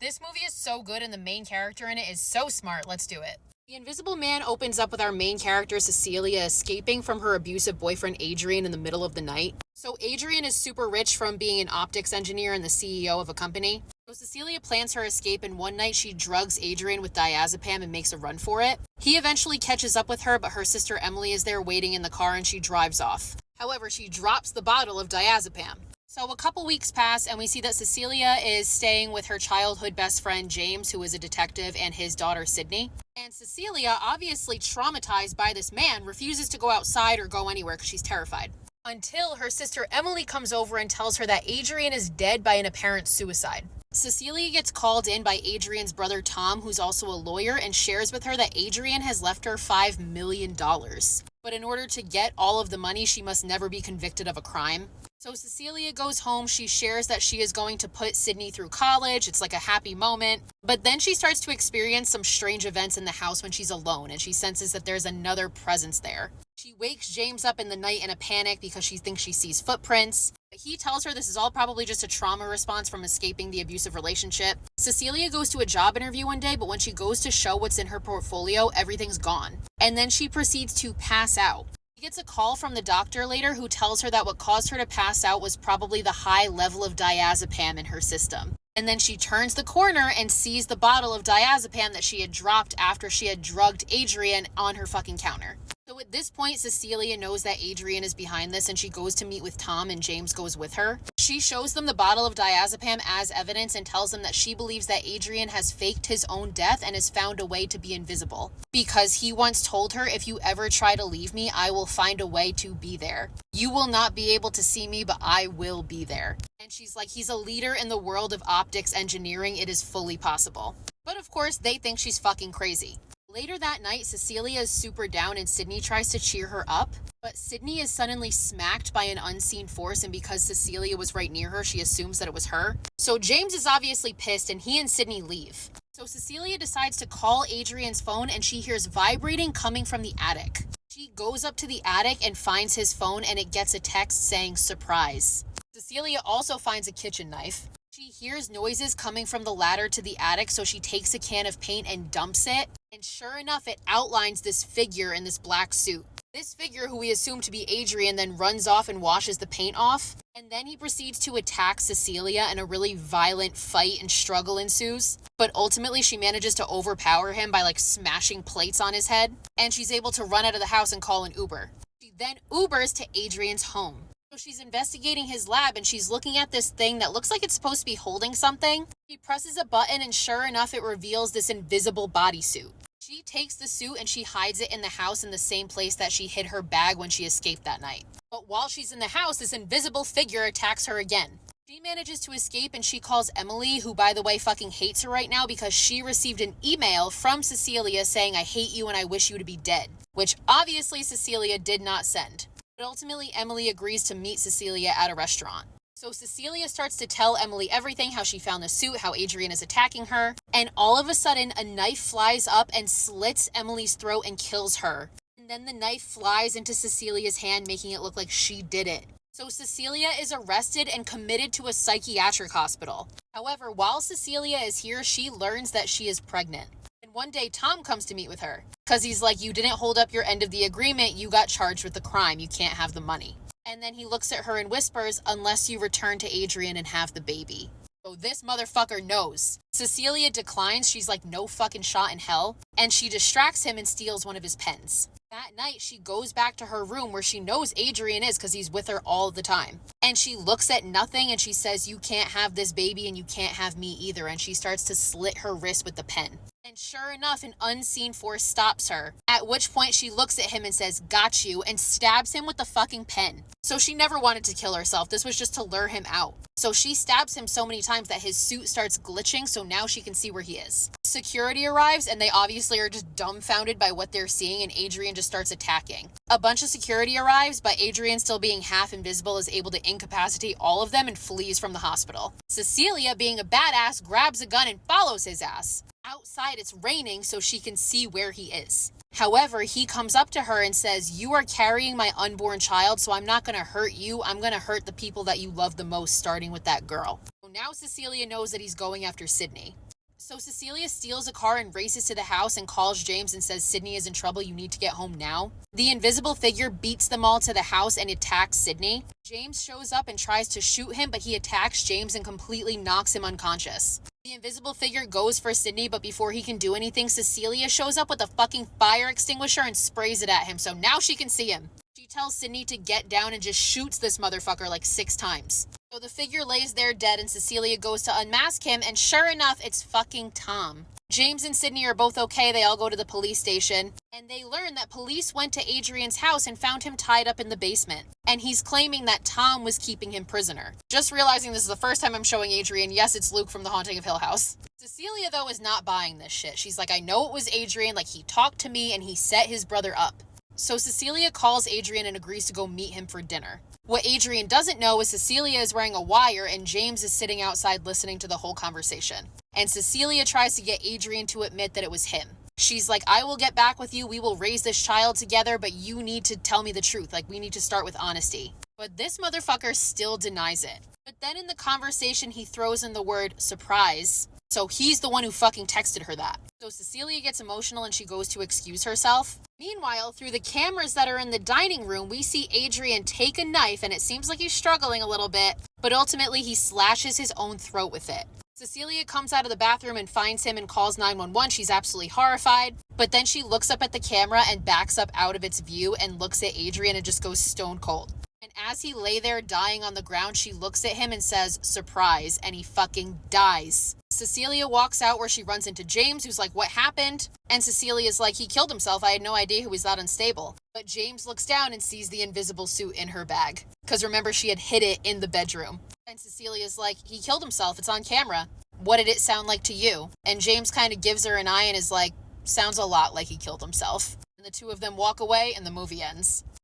This movie is so good and the main character in it is so smart. Let's do it. The Invisible Man opens up with our main character, Cecilia, escaping from her abusive boyfriend, Adrian, in the middle of the night. So Adrian is super rich from being an optics engineer and the CEO of a company. So Cecilia plans her escape, and one night she drugs Adrian with diazepam and makes a run for it. He eventually catches up with her, but her sister Emily is there waiting in the car and she drives off. However, she drops the bottle of diazepam. So a couple weeks pass and we see that Cecilia is staying with her childhood best friend James, who is a detective, and his daughter Sydney. And Cecilia, obviously traumatized by this man, refuses to go outside or go anywhere because she's terrified. Until her sister Emily comes over and tells her that Adrian is dead by an apparent suicide. Cecilia gets called in by Adrian's brother Tom, who's also a lawyer, and shares with her that Adrian has left her $5 million. But in order to get all of the money, she must never be convicted of a crime. So Cecilia goes home, she shares that she is going to put Sydney through college, it's like a happy moment. But then she starts to experience some strange events in the house when she's alone, and she senses that there's another presence there. She wakes James up in the night in a panic because she thinks she sees footprints. He tells her this is all probably just a trauma response from escaping the abusive relationship. Cecilia goes to a job interview one day, but when she goes to show what's in her portfolio, everything's gone. And then she proceeds to pass out. She gets a call from the doctor later who tells her that what caused her to pass out was probably the high level of diazepam in her system. And then she turns the corner and sees the bottle of diazepam that she had dropped after she had drugged Adrian on her fucking counter. So at this point, Cecilia knows that Adrian is behind this and she goes to meet with Tom and James goes with her. She shows them the bottle of diazepam as evidence and tells them that she believes that Adrian has faked his own death and has found a way to be invisible. Because he once told her, if you ever try to leave me, I will find a way to be there. You will not be able to see me, but I will be there. And she's like, he's a leader in the world of optics engineering. It is fully possible. But of course, they think she's fucking crazy. Later that night, Cecilia is super down and Sydney tries to cheer her up, but Sydney is suddenly smacked by an unseen force, and because Cecilia was right near her, she assumes that it was her. So James is obviously pissed and he and Sydney leave. So Cecilia decides to call Adrian's phone and she hears vibrating coming from the attic. She goes up to the attic and finds his phone and it gets a text saying surprise. Cecilia also finds a kitchen knife. She hears noises coming from the ladder to the attic, so she takes a can of paint and dumps it. And sure enough, it outlines this figure in this black suit. This figure, who we assume to be Adrian, then runs off and washes the paint off. And then he proceeds to attack Cecilia and a really violent fight and struggle ensues. But ultimately, she manages to overpower him by smashing plates on his head. And she's able to run out of the house and call an Uber. She then Ubers to Adrian's home. So she's investigating his lab and she's looking at this thing that looks like it's supposed to be holding something. She presses a button and sure enough, it reveals this invisible bodysuit. She takes the suit and she hides it in the house in the same place that she hid her bag when she escaped that night. But while she's in the house, this invisible figure attacks her again. She manages to escape and she calls Emily, who by the way fucking hates her right now because she received an email from Cecilia saying, I hate you and I wish you to be dead, which obviously Cecilia did not send. But ultimately, Emily agrees to meet Cecilia at a restaurant. So Cecilia starts to tell Emily everything, how she found the suit, how Adrian is attacking her. And all of a sudden, a knife flies up and slits Emily's throat and kills her. And then the knife flies into Cecilia's hand, making it look like she did it. So Cecilia is arrested and committed to a psychiatric hospital. However, while Cecilia is here, she learns that she is pregnant. And one day, Tom comes to meet with her. Because he's like, you didn't hold up your end of the agreement, you got charged with the crime, you can't have the money. And then he looks at her and whispers, unless you return to Adrian and have the baby. So this motherfucker knows. Cecilia declines, she's like, no fucking shot in hell. And she distracts him and steals one of his pens. That night, she goes back to her room where she knows Adrian is because he's with her all the time. And she looks at nothing and she says, you can't have this baby and you can't have me either. And she starts to slit her wrist with the pen. And sure enough, an unseen force stops her, at which point she looks at him and says, got you, and stabs him with the fucking pen. So she never wanted to kill herself. This was just to lure him out. So she stabs him so many times that his suit starts glitching, so now she can see where he is. Security arrives, and they obviously are just dumbfounded by what they're seeing, and Adrian just starts attacking. A bunch of security arrives, but Adrian, still being half invisible, is able to incapacitate all of them and flees from the hospital. Cecilia, being a badass, grabs a gun and follows his ass. Outside, it's raining, so she can see where he is. However, he comes up to her and says, you are carrying my unborn child, so I'm not going to hurt you. I'm going to hurt the people that you love the most, starting with that girl. So now Cecilia knows that he's going after Sydney. So Cecilia steals a car and races to the house and calls James and says Sydney is in trouble, you need to get home now. The invisible figure beats them all to the house and attacks Sydney. James shows up and tries to shoot him, but he attacks James and completely knocks him unconscious. The invisible figure goes for Sydney, but before he can do anything, Cecilia shows up with a fucking fire extinguisher and sprays it at him, so now she can see him. She tells Sydney to get down and just shoots this motherfucker like 6 times. So the figure lays there dead and Cecilia goes to unmask him, and sure enough, it's fucking Tom. James and Sydney are both okay. They all go to the police station, and they learn that police went to Adrian's house and found him tied up in the basement. And he's claiming that Tom was keeping him prisoner. Just realizing this is the first time I'm showing Adrian, yes, it's Luke from The Haunting of Hill House. Cecilia, though, is not buying this shit. She's like, I know it was Adrian, like he talked to me and he set his brother up. So Cecilia calls Adrian and agrees to go meet him for dinner. What Adrian doesn't know is Cecilia is wearing a wire and James is sitting outside listening to the whole conversation. And Cecilia tries to get Adrian to admit that it was him. She's like, I will get back with you, we will raise this child together, but you need to tell me the truth. Like, we need to start with honesty. But this motherfucker still denies it. But then in the conversation, he throws in the word surprise. So he's the one who fucking texted her that. So Cecilia gets emotional and she goes to excuse herself. Meanwhile, through the cameras that are in the dining room, we see Adrian take a knife and it seems like he's struggling a little bit, but ultimately he slashes his own throat with it. Cecilia comes out of the bathroom and finds him and calls 911. She's absolutely horrified, but then she looks up at the camera and backs up out of its view and looks at Adrian and just goes stone cold. And as he lay there dying on the ground, she looks at him and says, surprise, and he fucking dies. Cecilia walks out where she runs into James, who's like, what happened? And Cecilia's like, he killed himself. I had no idea he was that unstable. But James looks down and sees the invisible suit in her bag. Because remember, she had hid it in the bedroom. And Cecilia's like, he killed himself. It's on camera. What did it sound like to you? And James kind of gives her an eye and is like, sounds a lot like he killed himself. And the two of them walk away and the movie ends.